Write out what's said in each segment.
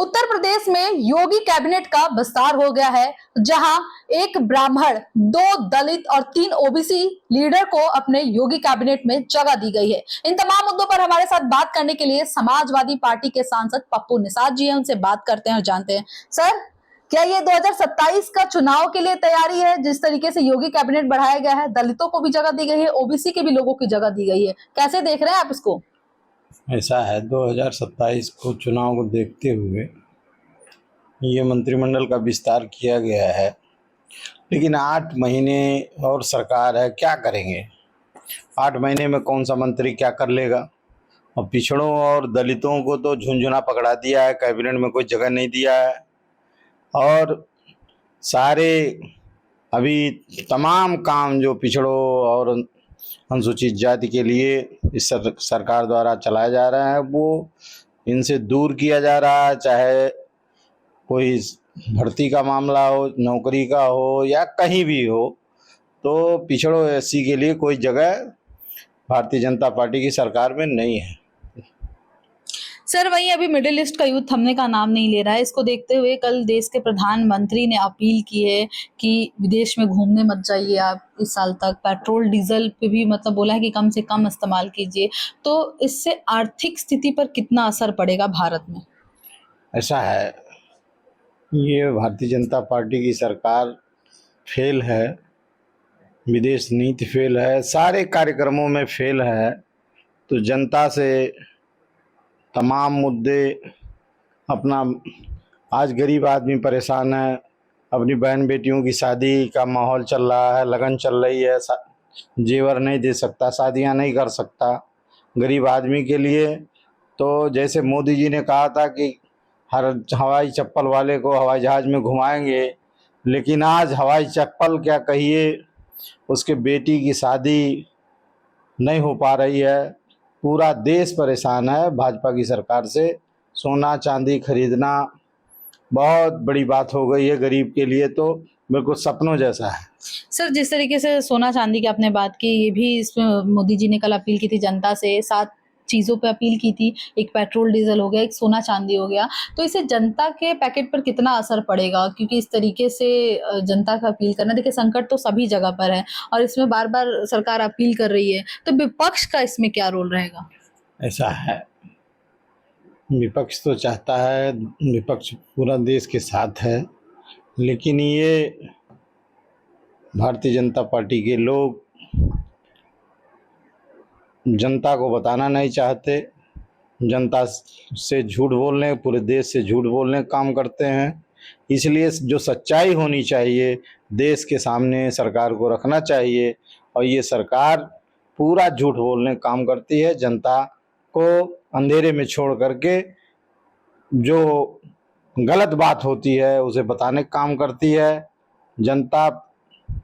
उत्तर प्रदेश में योगी कैबिनेट का विस्तार हो गया है, जहां एक ब्राह्मण, 2 दलित और 3 ओबीसी लीडर को अपने योगी कैबिनेट में जगह दी गई है। इन तमाम मुद्दों पर हमारे साथ बात करने के लिए समाजवादी पार्टी के सांसद पप्पू निषाद जी हैं। उनसे बात करते हैं और जानते हैं। सर, क्या ये 2027 का चुनाव के लिए तैयारी है? जिस तरीके से योगी कैबिनेट बढ़ाया गया है, दलितों को भी जगह दी गई है, ओबीसी के भी लोगों की जगह दी गई है, कैसे देख रहे हैं आप इसको? ऐसा है, 2027 को चुनाव को देखते हुए ये मंत्रिमंडल का विस्तार किया गया है, लेकिन 8 महीने और सरकार है, क्या करेंगे? 8 महीने में कौन सा मंत्री क्या कर लेगा? और पिछड़ों और दलितों को तो झुंझुना पकड़ा दिया है, कैबिनेट में कोई जगह नहीं दिया है। और सारे अभी तमाम काम जो पिछड़ों और अनुसूचित जाति के लिए इस सरकार द्वारा चलाया जा रहा है, वो इनसे दूर किया जा रहा है। चाहे कोई भर्ती का मामला हो, नौकरी का हो या कहीं भी हो, तो पिछड़ों एससी के लिए कोई जगह भारतीय जनता पार्टी की सरकार में नहीं है। सर, वहीं अभी मिडिल ईस्ट का युद्ध थमने का नाम नहीं ले रहा है। इसको देखते हुए कल देश के प्रधानमंत्री ने अपील की है कि विदेश में घूमने मत जाइए आप इस साल तक। पेट्रोल डीजल पे भी बोला है कि कम से कम इस्तेमाल कीजिए। तो इससे आर्थिक स्थिति पर कितना असर पड़ेगा भारत में? ऐसा है, ये भारतीय जनता पार्टी की सरकार फेल है, विदेश नीति फेल है, सारे कार्यक्रमों में फेल है। तो जनता से तमाम मुद्दे अपना, आज गरीब आदमी परेशान है, अपनी बहन बेटियों की शादी का माहौल चल रहा है, लगन चल रही है, जेवर नहीं दे सकता, शादियां नहीं कर सकता गरीब आदमी के लिए। तो जैसे मोदी जी ने कहा था कि हर हवाई चप्पल वाले को हवाई जहाज़ में घुमाएंगे, लेकिन आज हवाई चप्पल क्या कहिए, उसके बेटी की शादी नहीं हो पा रही है। पूरा देश परेशान है भाजपा की सरकार से। सोना चांदी खरीदना बहुत बड़ी बात हो गई है गरीब के लिए, तो बिल्कुल सपनों जैसा है। सर, जिस तरीके से सोना चांदी की आपने बात की, ये भी इसमें मोदी जी ने कल अपील की थी जनता से। 7 चीज़ों पे अपील की थी, एक पेट्रोल डीजल हो गया, एक सोना चांदी हो गया। तो इससे जनता के पैकेट पर कितना असर पड़ेगा? क्योंकि इस तरीके से जनता का अपील करना, देखिए संकट तो सभी जगह पर है और इसमें बार बार सरकार अपील कर रही है, तो विपक्ष का इसमें क्या रोल रहेगा? ऐसा है, विपक्ष तो चाहता है, विपक्ष पूरा देश के साथ है, लेकिन ये भारतीय जनता पार्टी के लोग जनता को बताना नहीं चाहते। जनता से झूठ बोलने, पूरे देश से झूठ बोलने का काम करते हैं। इसलिए जो सच्चाई होनी चाहिए देश के सामने सरकार को रखना चाहिए, और ये सरकार पूरा झूठ बोलने का काम करती है। जनता को अंधेरे में छोड़ करके जो गलत बात होती है उसे बताने का काम करती है। जनता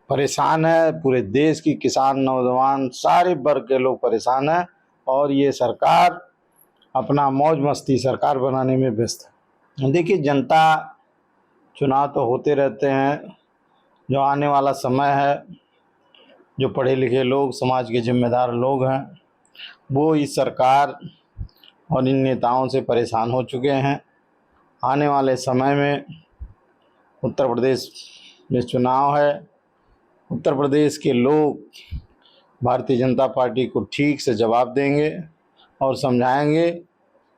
परेशान है, पूरे देश की किसान, नौजवान, सारे वर्ग के लोग परेशान हैं, और ये सरकार अपना मौज मस्ती सरकार बनाने में व्यस्त है। देखिए, जनता, चुनाव तो होते रहते हैं, जो आने वाला समय है, जो पढ़े लिखे लोग, समाज के जिम्मेदार लोग हैं, वो इस सरकार और इन नेताओं से परेशान हो चुके हैं। आने वाले समय में उत्तर प्रदेश में चुनाव है, उत्तर प्रदेश के लोग भारतीय जनता पार्टी को ठीक से जवाब देंगे और समझाएंगे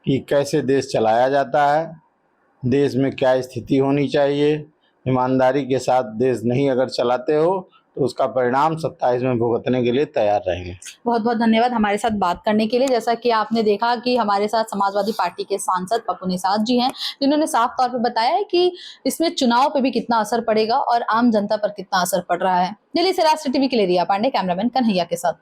कि कैसे देश चलाया जाता है, देश में क्या स्थिति होनी चाहिए। ईमानदारी के साथ देश नहीं अगर चलाते हो तो उसका परिणाम 27 में भुगतने के लिए तैयार रहेंगे। बहुत बहुत धन्यवाद हमारे साथ बात करने के लिए। जैसा कि आपने देखा कि हमारे साथ समाजवादी पार्टी के सांसद पप्पू निषाद जी हैं, जिन्होंने साफ तौर पर बताया है कि इसमें चुनाव पे भी कितना असर पड़ेगा और आम जनता पर कितना असर पड़ रहा है। दिल्ली से राष्ट्रीय टीवी के लिए रिया पांडे, कैमरामैन कन्हैया के साथ।